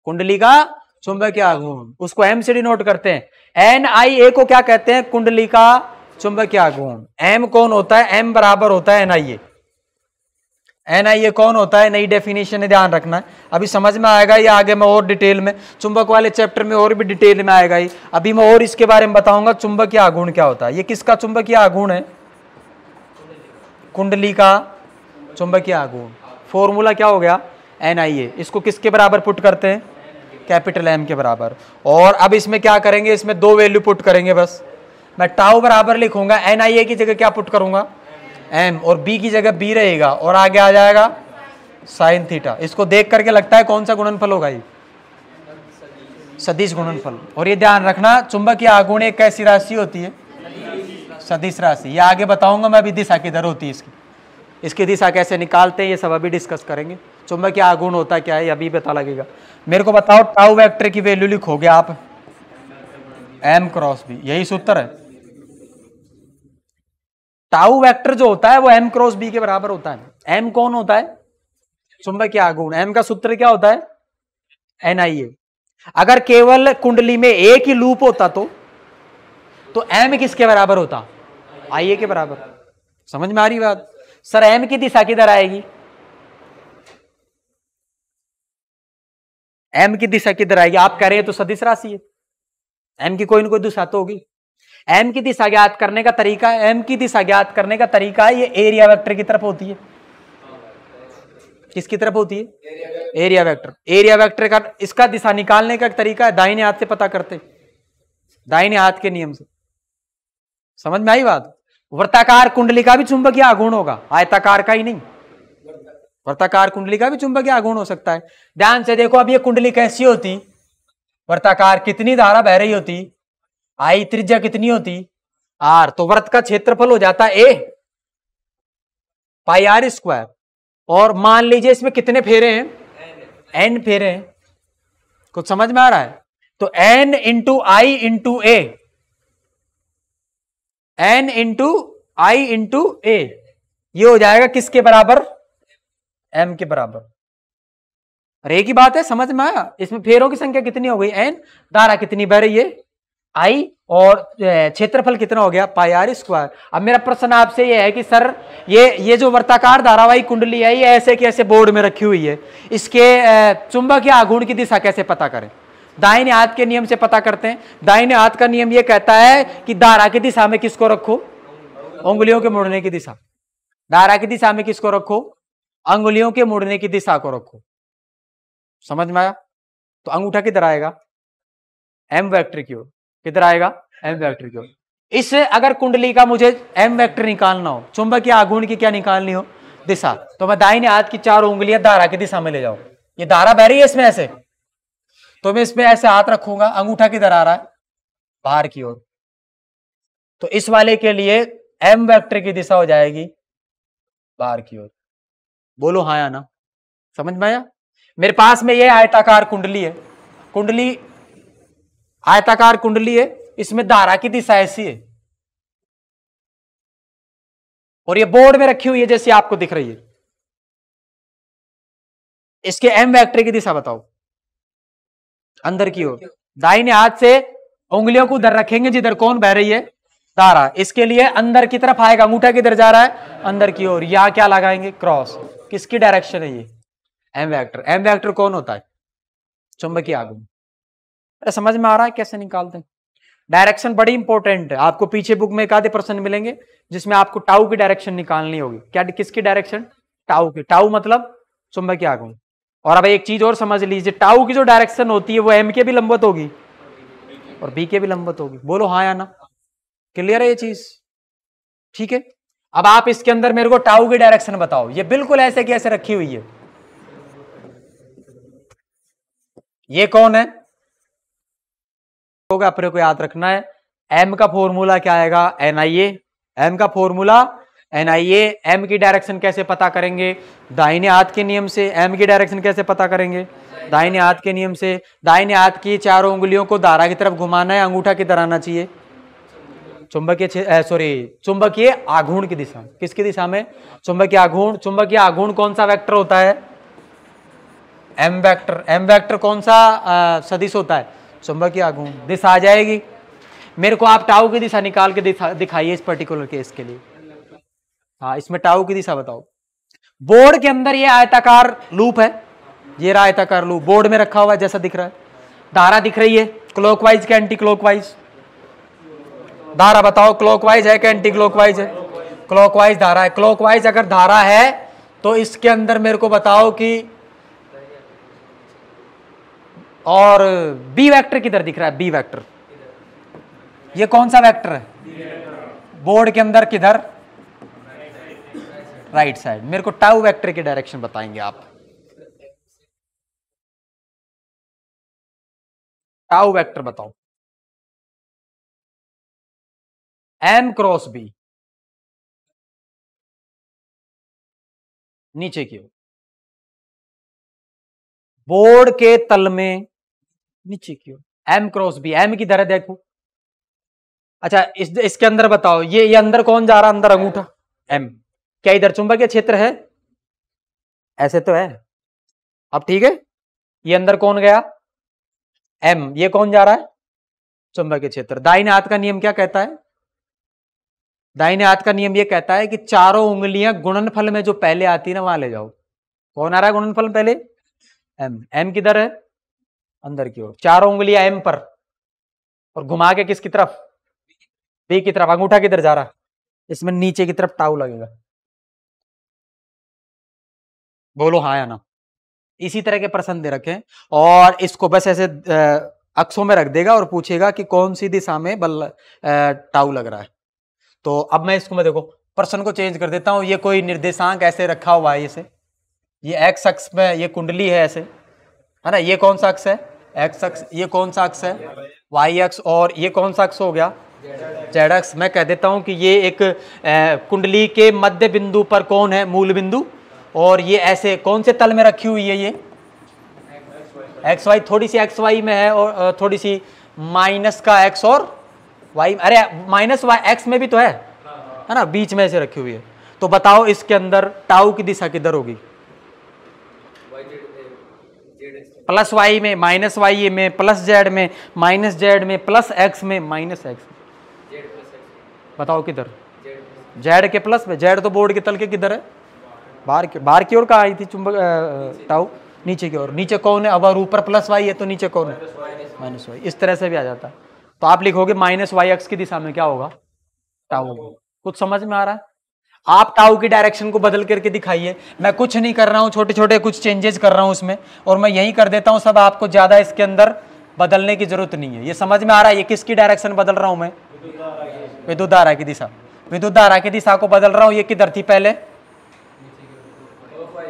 कुंडली का चुंबकीय आघूर्ण, उसको एम से डिनोट करते हैं। NiA को क्या कहते हैं? कुंडली का चुंबकीय आघूर्ण। एम कौन होता है? एम बराबर होता है NiA। NiA कौन होता है? नई डेफिनेशन है, ध्यान रखना है, अभी समझ में आएगा ये आगे मैं और डिटेल में, चुंबक वाले चैप्टर में और भी डिटेल में आएगा ये, अभी मैं और इसके बारे में बताऊंगा चुंबकीय आघूर्ण क्या होता है। ये किसका चुंबकीय आघूर्ण है? कुंडली का चुंबकीय आघूर्ण। फॉर्मूला क्या हो गया? NiA। इसको किसके बराबर पुट करते हैं? कैपिटल M के बराबर। और अब इसमें क्या करेंगे? इसमें दो वैल्यू पुट करेंगे बस। मैं टाउ बराबर लिखूंगा, NiA की जगह क्या पुट करूंगा? M, और B की जगह B रहेगा, और आगे आ जाएगा साइन थीटा। इसको देख करके लगता है कौन सा गुणनफल होगा? ये सदिश गुणनफल। और ये ध्यान रखना, चुंबकीय आघूर्ण एक कैसी राशि होती है? सदिश राशि। ये आगे बताऊंगा मैं, अभी दिशा किधर होती है इसकी दिशा कैसे निकालते हैं ये सब अभी डिस्कस करेंगे। चुंबकीय आघूर्ण होता क्या है अभी पता लगेगा। मेरे को बताओ, टाउ वेक्टर की वैल्यू लिखोगे आप M क्रॉस B, यही सूत्र है। टाउ वेक्टर जो होता है वो M क्रॉस B के बराबर होता है। M कौन होता है? चुंबकीय आघूर्ण। M का सूत्र क्या होता है? NiA। अगर केवल कुंडली में एक ही लूप होता तो M किसके बराबर होता? IA के बराबर। समझ में आ रही बात? सर M की दिशा किधर आएगी? M की दिशा किधर आएगी? आप कह रहे हैं तो सदिश राशि है, M की कोई ना कोई दिशा तो होगी। M की दिशा ज्ञात करने का तरीका है, M की दिशा ज्ञात करने का तरीका है, ये एरिया वेक्टर की तरफ होती है। किसकी तरफ होती है? Area vector. एरिया वेक्टर का इसका दिशा निकालने का तरीका है दाहिने हाथ से पता करते, दाहिने हाथ के नियम से। समझ में आई बात? वृत्ताकार कुंडली का भी चुंबकीय आघूर्ण होगा, आयताकार का ही नहीं। वृत्ताकार कुंडली का भी चुंबकीय आघूर्ण हो सकता है। ध्यान से देखो, अब ये कुंडली कैसी होती? वृत्ताकार। कितनी धारा बह रही होती? I। त्रिज्या कितनी होती? R। तो वृत्त का क्षेत्रफल हो जाता है A पाई R स्क्वायर। और मान लीजिए इसमें कितने फेरे हैं? N फेरे हैं। कुछ समझ में आ रहा है? तो N into I into A, N into I into A, ये हो जाएगा किसके बराबर? M के बराबर। अरे की बात है, समझ में आया? इसमें फेरों की संख्या कितनी हो गई? N। धारा कितनी बह रही है? I। और क्षेत्रफल कितना हो गया? पाई R स्क्वायर। अब मेरा प्रश्न आपसे यह है कि सर ये जो वर्ताकार धारावाही कुंडली है ये ऐसे कैसे बोर्ड में रखी हुई है, इसके चुंबकीय आघूर्ण की दिशा कैसे पता करें? दाहिने हाथ के नियम से पता करते हैं। दाहिने हाथ का नियम यह कहता है कि धारा की दिशा में किसको रखो? उंगलियों के मुड़ने की दिशा। धारा की दिशा में किसको रखो? अंगुलियों के मुड़ने की दिशा को रखो। समझ में आया? तो अंगूठा किधर आएगा? M वेक्टर की ओर। किधर आएगा? M वेक्टर की ओर। इससे अगर कुंडली का मुझे M वेक्टर निकालना हो, चुंबकीय आघूर्ण की क्या निकालनी हो? दिशा, तो मैं दाहिने हाथ की चारों उंगलियां धारा की दिशा में ले जाऊं। ये धारा बह रही है इसमें ऐसे, तो मैं इसमें ऐसे हाथ रखूंगा, अंगूठा किधर आ रहा है? बाहर की ओर। तो इस वाले के लिए M वेक्टर की दिशा हो जाएगी बाहर की ओर। बोलो हाँ या ना? समझ में आया? मेरे पास में ये आयताकार कुंडली है, कुंडली आयताकार कुंडली है, इसमें धारा की दिशा ऐसी है और ये बोर्ड में रखी हुई है जैसे आपको दिख रही है। इसके M वेक्टर की दिशा बताओ। अंदर की ओर। दाहिने हाथ से उंगलियों को उधर रखेंगे जिधर कौन बह रही है? धारा। इसके लिए अंदर की तरफ आएगा। अंगूठा किधर जा रहा है? अंदर की ओर। यहां क्या लगाएंगे? क्रॉस। किसकी डायरेक्शन है ये? M vector. M वेक्टर कौन होता है? चुंबकीय आघूर्ण। अरे समझ में आ रहा है कैसे निकालते हैं? डायरेक्शन बड़ी इंपॉर्टेंट है। आपको पीछे बुक में एक आधे प्रश्न मिलेंगे जिसमें आपको टाउ की डायरेक्शन निकालनी होगी। क्या? किसकी डायरेक्शन? टाउ की। टाउ मतलब चुंबकीय आघूर्ण। और अब एक चीज और समझ लीजिए, टाउ की जो डायरेक्शन होती है वो M के भी लंबवत होगी और B के भी लंबवत होगी। बोलो हाँ या ना? क्लियर है ये चीज? ठीक है। अब आप इसके अंदर मेरे को टाउ की डायरेक्शन बताओ। ये बिल्कुल ऐसे की ऐसे रखी हुई है। ये कौन है? होगा अपने को याद रखना है। M का फॉर्मूला क्या आएगा? NiA। M का फॉर्मूला NiA। M की डायरेक्शन कैसे पता करेंगे? दाहिने हाथ के नियम से। M की डायरेक्शन कैसे पता करेंगे? दाहिने हाथ के नियम से। दाहिने हाथ की चारों उंगलियों को धारा की तरफ घुमाना है, अंगूठा किधर आना चाहिए? चुंबकीय आघूर्ण की दिशा। किसकी दिशा में? चुंबकीय आघूर्ण। चुंबकीय आघूर्ण कौन सा वेक्टर होता है? M vector. एम वेक्टर कौन सा सदिश होता है? चुंबकीय आघूर्ण। दिशा आ जाएगी। मेरे को आप टाउ की दिशा निकाल के दिखाइए इस पर्टिकुलर केस के लिए। हाँ, इसमें टाउ की दिशा बताओ। बोर्ड के अंदर ये आयताकार लूप है, ये रहा आयताकार लूप बोर्ड में रखा हुआ है जैसा दिख रहा है। धारा दिख रही है क्लॉकवाइज के एंटी क्लॉकवाइज? धारा बताओ क्लॉकवाइज है कि एंटी क्लॉकवाइज है? क्लॉकवाइज धारा है। क्लॉकवाइज अगर धारा है तो इसके अंदर मेरे को बताओ कि और बी वेक्टर किधर दिख रहा है? बी वेक्टर ये कौन सा वेक्टर है? बोर्ड के अंदर किधर? Right side. मेरे को टाउ वेक्टर की डायरेक्शन बताएंगे आप। टाउ वेक्टर बताओ। एम क्रॉस बी नीचे की ओर, बोर्ड के तल में नीचे की ओर, एम क्रॉस बी। एम की तरह देखो। अच्छा, इसके अंदर बताओ, ये अंदर कौन जा रहा? अंदर अंगूठा एम। क्या इधर चुंबकीय क्षेत्र है? ऐसे तो है। अब ठीक है, ये अंदर कौन गया? एम। ये कौन जा रहा है? चुंबकीय क्षेत्र। दाहिने हाथ का नियम क्या कहता है? दाहिने हाथ का नियम ये कहता है कि चारों उंगलियां गुणनफल में जो पहले आती है ना, वहां ले जाओ। कौन आ रहा है गुणनफल में पहले? एम। एम किधर है? अंदर की ओर। चारों उंगलियां एम पर, और घुमा के किसकी तरफ? बी की तरफ। अंगूठा किधर जा रहा है? इसमें नीचे की तरफ टाउ लगेगा। बोलो हाँ या ना। इसी तरह के प्रश्न दे रखे, और इसको बस ऐसे अक्षों में रख देगा और पूछेगा कि कौन सी दिशा में बल टाउ लग रहा है। तो अब मैं इसको देखो प्रश्न को चेंज कर देता हूं। ये कोई निर्देशांक ऐसे रखा हुआ है, ये एक्स अक्ष में ये कुंडली है ऐसे, है ना। ये कौन सा अक्ष है? एक्स अक्ष। ये कौन सा अक्ष है? वाई अक्ष। और ये कौन सा अक्ष हो गया? जेड अक्ष। मैं कह देता हूं कि ये एक कुंडली के मध्य बिंदु पर कौन है? मूल बिंदु। और ये ऐसे कौन से तल में रखी हुई है? ये एक्स वाई। थोड़ी सी एक्स वाई में है और थोड़ी सी माइनस का एक्स और वाई। अरे माइनस वाई एक्स में भी तो है ना, बीच में ऐसे रखी हुई है। तो बताओ इसके अंदर टाउ की दिशा किधर होगी? प्लस वाई में, माइनस वाई में, प्लस जेड में, माइनस जेड में, प्लस एक्स में, माइनस एक्स में। बताओ किधर? जेड के प्लस में। जेड तो बोर्ड के तल के किधर है? बाहर की ओर कहाँ आई थी चुंबक टाउ? नीचे की ओर। नीचे कौन है? अब ऊपर प्लस वाई है तो नीचे कौन है? Minus Y. इस तरह से भी आ जाता है। तो आप लिखोगे माइनस वाई एक्स की दिशा में क्या होगा? टाउ होगा। कुछ समझ में आ रहा है? आप टाउ की डायरेक्शन को बदल करके दिखाइए। मैं कुछ नहीं कर रहा हूं, छोटे छोटे कुछ चेंजेस कर रहा हूं उसमें, और मैं यही कर देता हूं सब। आपको ज्यादा इसके अंदर बदलने की जरूरत नहीं है। ये समझ में आ रहा है? ये किसकी डायरेक्शन बदल रहा हूं मैं? विद्युत धारा की दिशा। विद्युत धारा की दिशा को बदल रहा हूं। ये किधर थी पहले?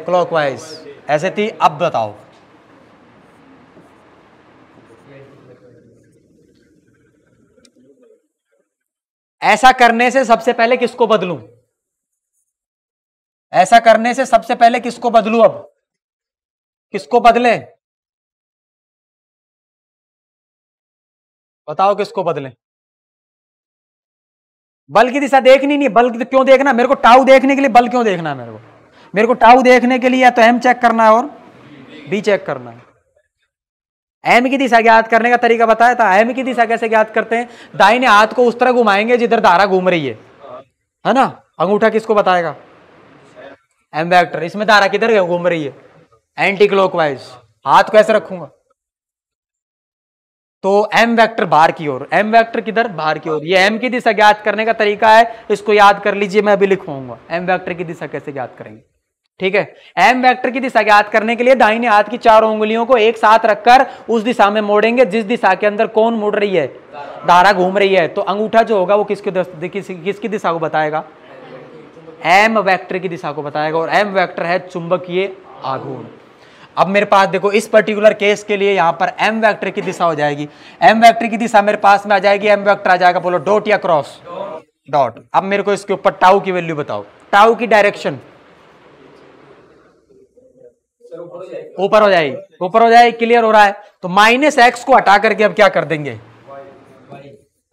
क्लॉकवाइज ऐसे थी। अब बताओ ऐसा करने से सबसे पहले किसको बदलूं? ऐसा करने से सबसे पहले किसको बदलूं? अब किसको बदले? बताओ किसको बदले? बल की दिशा देखनी नहीं। बल क्यों देखना? मेरे को टाउ देखने के लिए बल क्यों देखना है? मेरे को टाउ देखने के लिए या तो एम चेक करना है और बी चेक करना है। एम की दिशा ज्ञात करने का तरीका बताया था। एम की दिशा कैसे ज्ञात करते हैं? दाहिने हाथ को उस तरह घुमाएंगे जिधर धारा घूम रही है ना। अंगूठा किसको बताएगा? M vector. इसमें धारा किधर घूम रही है? Anticlockwise. हाथ को ऐसे रखूंगा तो एम वेक्टर बाहर की ओर। एम वेक्टर किधर? बाहर की ओर। ये एम की दिशा ज्ञात करने का तरीका है, इसको याद कर लीजिए। मैं अभी लिखवाऊंगा एम वेक्टर की दिशा कैसे ज्ञात करेंगे। ठीक है। एम वेक्टर की दिशा ज्ञात करने के लिए दाहिने हाथ की चारों उंगलियों को एक साथ रखकर उस दिशा में मोड़ेंगे जिस दिशा के अंदर कौन मुड़ रही है? धारा घूम रही है। तो अंगूठा जो होगा वो किसकी दिशा को बताएगा? एम वेक्टर की दिशा को बताएगा। और एम वेक्टर है चुंबकीय आघूर्ण। अब मेरे पास देखो इस पर्टिकुलर केस के लिए यहां पर एम वेक्टर की दिशा हो जाएगी। एम वेक्टर की दिशा मेरे पास में आ जाएगी। एम वेक्टर आ जाएगा, बोलो डॉट या क्रॉस? डॉट। अब मेरे को इसके ऊपर टाउ की वैल्यू बताओ। टाउ की डायरेक्शन ऊपर हो जाएगी। ऊपर हो जाएगी। क्लियर हो रहा है? तो माइनस एक्स को हटा करके अब क्या कर देंगे?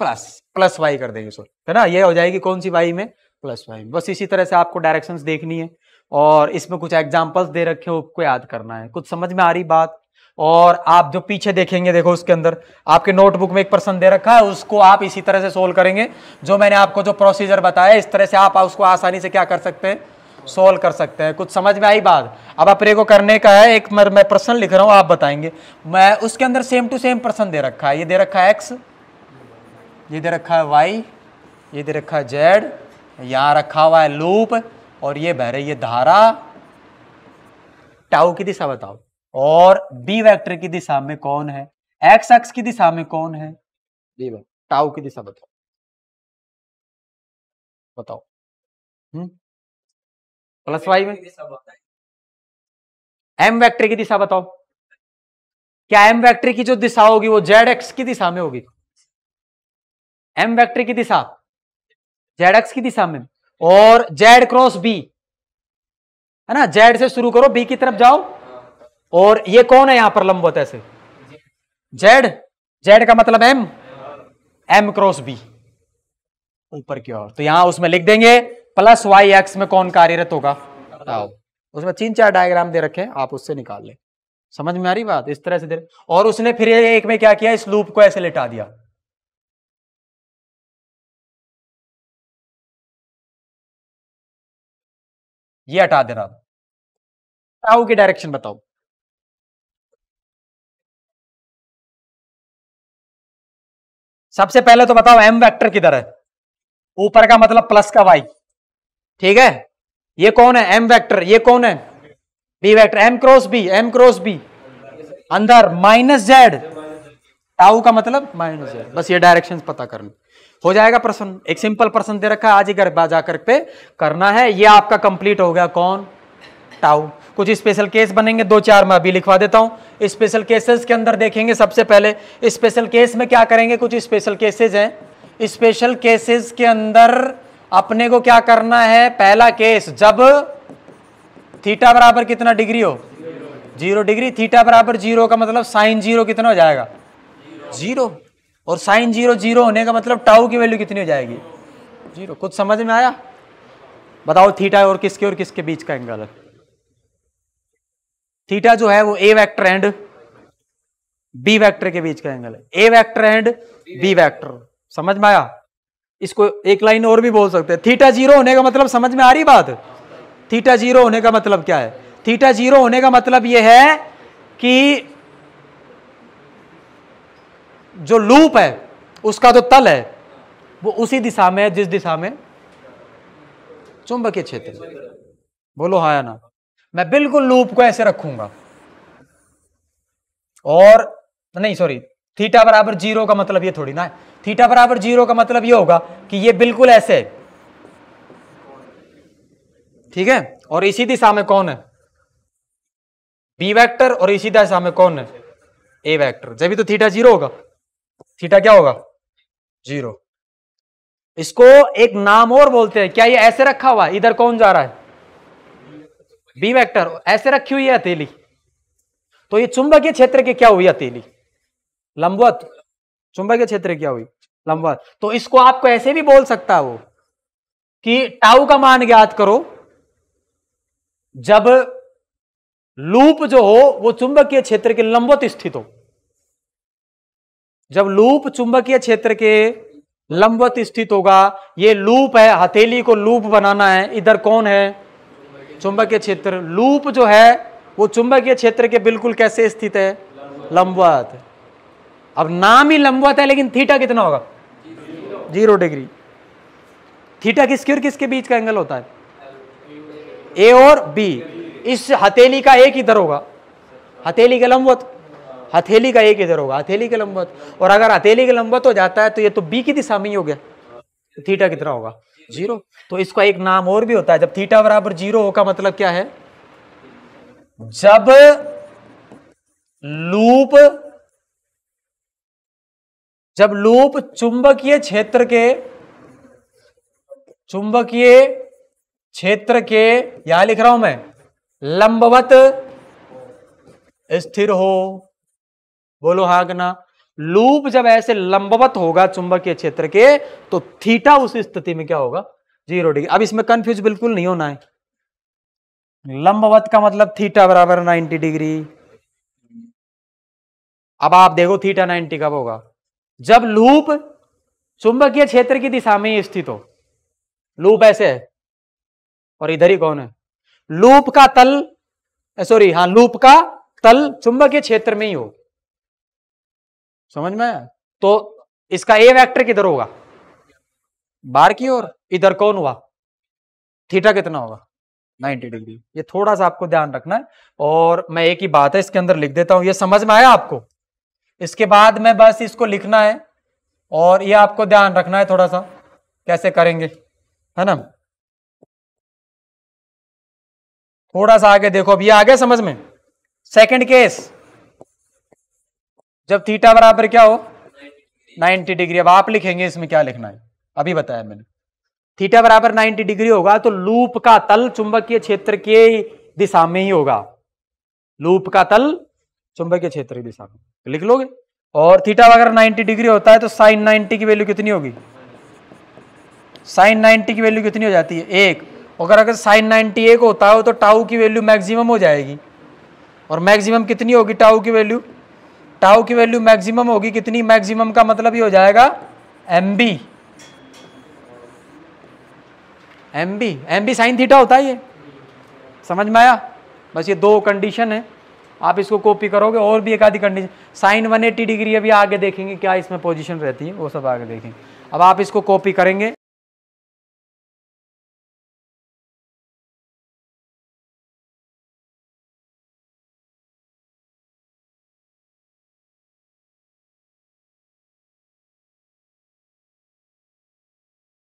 प्लस वाई कर देंगे, सॉरी, है ना, ये हो जाएगी कौन सी वाई में, प्लस वाई में। बस इसी तरह से आपको डायरेक्शंस देखनी है और इसमें कुछ एग्जांपल्स दे रखे हो, उसको याद करना है। कुछ समझ में आ रही बात? और आप जो पीछे देखेंगे, देखो उसके अंदर आपके नोटबुक में एक प्रश्न दे रखा है, उसको आप इसी तरह से सोल्व करेंगे, जो मैंने आपको जो प्रोसीजर बताया इस तरह से आप उसको आसानी से क्या कर सकते हैं, सोल्व कर सकते हैं। कुछ समझ में आई बात? अब अपने को करने का है, एक मैं प्रश्न लिख रहा हूं, आप बताएंगे। मैं उसके अंदर सेम टू सेम प्रश्न दे रखा है, ये दे रखा है एक्स, ये दे रखा है वाई, ये दे रखा है जेड, यहां रखा हुआ है लूप, और ये बह रही है धारा। टाउ की दिशा बताओ, और बी वेक्टर की दिशा में कौन है, एक्स अक्ष की दिशा में कौन है, टाउ की दिशा बताओ, बताओ। प्लस वाई में एम वेक्टर की दिशा बताओ। क्या एम वेक्टर की जो दिशा होगी वो जेड एक्स की दिशा में होगी? एम वेक्टर की दिशा जेड एक्स की दिशा में, और जेड क्रॉस बी, है ना, जेड से शुरू करो, बी की तरफ जाओ, और ये कौन है यहां पर लंबवत ऐसे, जेड, जेड का मतलब एम, एम क्रॉस बी ऊपर की ओर, तो यहां उसमें लिख देंगे प्लस वाई एक्स में कौन कार्यरत होगा, टाउ। उसमें 3-4 डायग्राम दे रखे हैं, आप उससे निकाल ले। समझ में आ रही बात? इस तरह से दे, और उसने फिर एक में क्या किया, इस लूप को ऐसे लिटा दिया, ये हटा देना। टाउ की डायरेक्शन बताओ। सबसे पहले तो बताओ एम वेक्टर किधर है, ऊपर का मतलब प्लस का वाई, ठीक है, ये कौन है एम वेक्टर, ये कौन है B vector, M cross B, M cross B अंदर माइनस जेड, टाउ का मतलब माइनस जेड। बस ये डायरेक्शंस पता करना, हो जाएगा प्रश्न। एक सिंपल प्रश्न दे रखा है, आज ही घर जाकर पे करना है, ये आपका कंप्लीट हो गया कौन, टाउ। कुछ स्पेशल केस बनेंगे 2-4, मैं अभी लिखवा देता हूं। स्पेशल केसेस के अंदर देखेंगे, सबसे पहले स्पेशल केस में क्या करेंगे, कुछ स्पेशल केसेस हैं। स्पेशल केसेस के अंदर अपने को क्या करना है, पहला केस जब थीटा बराबर कितना डिग्री हो, 0 डिग्री, थीटा बराबर 0 का मतलब साइन 0 कितना हो जाएगा, 0, और साइन 0 0 होने का मतलब टाउ की वैल्यू कितनी हो जाएगी, 0। कुछ समझ में आया? बताओ थीटा और किसके बीच का एंगल है, थीटा जो है वो ए वेक्टर एंड बी वेक्टर के बीच का एंगल है, ए वेक्टर एंड बी वेक्टर। समझ में आया? इसको एक लाइन और भी बोल सकते हैं, थीटा 0 होने का मतलब, समझ में आ रही बात? थीटा 0 होने का मतलब क्या है, थीटा 0 होने का मतलब यह है कि जो लूप है उसका जो तल है वो उसी दिशा में है जिस दिशा में चुंबकीय क्षेत्र। बोलो हाँ या ना? मैं बिल्कुल लूप को ऐसे रखूंगा, और नहीं सॉरी, थीटा बराबर 0 का मतलब ये थोड़ी ना है, थीटा बराबर 0 का मतलब ये होगा कि ये बिल्कुल ऐसे है, ठीक है, और इसी दिशा में कौन है, बी वेक्टर, और इसी दिशा में कौन है, ए वेक्टर। जब भी तो थीटा 0 होगा, थीटा क्या होगा, 0। इसको एक नाम और बोलते हैं, क्या ये ऐसे रखा हुआ है, इधर कौन जा रहा है, बी वेक्टर, ऐसे रखी हुई है हथेली, तो ये चुंबकीय क्षेत्र की क्या हुई हथेली, लंबवत, चुंबकीय क्षेत्र क्या हुई, लंबवत। तो इसको आपको ऐसे भी बोल सकता है वो कि टाउ का मान ज्ञात करो जब लूप जो हो वो चुंबकीय क्षेत्र के लंबवत स्थित हो, जब लूप चुंबकीय क्षेत्र के लंबवत स्थित होगा। ये लूप है, हथेली को लूप बनाना है, इधर कौन है, चुंबकीय क्षेत्र। लूप जो है वो चुंबकीय क्षेत्र के बिल्कुल कैसे स्थित है, लंबवत। अब नाम ही लंबवत है, लेकिन थीटा कितना होगा, 0 डिग्री। थीटा किसके और किसके बीच का एंगल होता है, ए और बी। इस हथेली का एक इधर होगा, हथेली के लंबवत, हथेली का एक इधर होगा, हथेली के लंबवत। और अगर हथेली के लंबवत हो जाता है तो ये तो बी की दिशा में ही हो गया, तो थीटा कितना होगा, 0। तो इसका एक नाम और भी होता है, जब थीटा बराबर 0 हो का मतलब क्या है, जब लूप चुंबकीय क्षेत्र के यहां लिख रहा हूं मैं, लंबवत स्थिर हो। बोलो हाँ कि ना, लूप जब ऐसे लंबवत होगा चुंबकीय क्षेत्र के तो थीटा उस स्थिति में क्या होगा, 0 डिग्री। अब इसमें कंफ्यूज बिल्कुल नहीं होना है, लंबवत का मतलब थीटा बराबर 90 डिग्री। अब आप देखो थीटा 90 कब होगा, जब लूप चुंबकीय क्षेत्र की दिशा में ही स्थित हो। लूप ऐसे है और इधर ही कौन है, लूप का तल, सॉरी हाँ, लूप का तल चुंबकीय क्षेत्र में ही हो, समझ में आया? तो इसका ए वेक्टर किधर होगा, बाहर की ओर। इधर कौन हुआ, थीटा कितना होगा, 90 डिग्री। ये थोड़ा सा आपको ध्यान रखना है। और मैं एक ही बात है इसके अंदर लिख देता हूं, ये समझ में आया आपको? इसके बाद में बस इसको लिखना है और ये आपको ध्यान रखना है थोड़ा सा कैसे करेंगे, है ना। थोड़ा सा आगे देखो, अब ये आ गया समझ में। सेकंड केस, जब थीटा बराबर क्या हो, 90 डिग्री। अब आप लिखेंगे इसमें क्या लिखना है, अभी बताया मैंने। थीटा बराबर 90 डिग्री होगा तो लूप का तल चुंबकीय क्षेत्र के दिशा में ही होगा, लूप का तल चुंबकीय क्षेत्र की दिशा में, लिख लोगे। और थीटा अगर 90 डिग्री होता है तो साइन 90 की वैल्यू कितनी होगी, साइन 90 की वैल्यू कितनी हो जाती है, 1। अगर साइन 90 1 होता हो तो टाउ की वैल्यू मैक्सिमम हो जाएगी। और मैक्सिमम कितनी होगी टाउ की वैल्यू, टाउ की वैल्यू मैक्सिमम होगी कितनी, मैक्सिमम का मतलब ये हो जाएगा एमबी, एमबी साइन थीटा होता है ये, समझ में आया? बस ये दो कंडीशन है, आप इसको कॉपी करोगे। और भी एक आधी कंडीशन, साइन 180 डिग्री अभी आगे देखेंगे क्या इसमें पोजीशन रहती है, वो सब आगे देखेंगे। अब आप इसको कॉपी करेंगे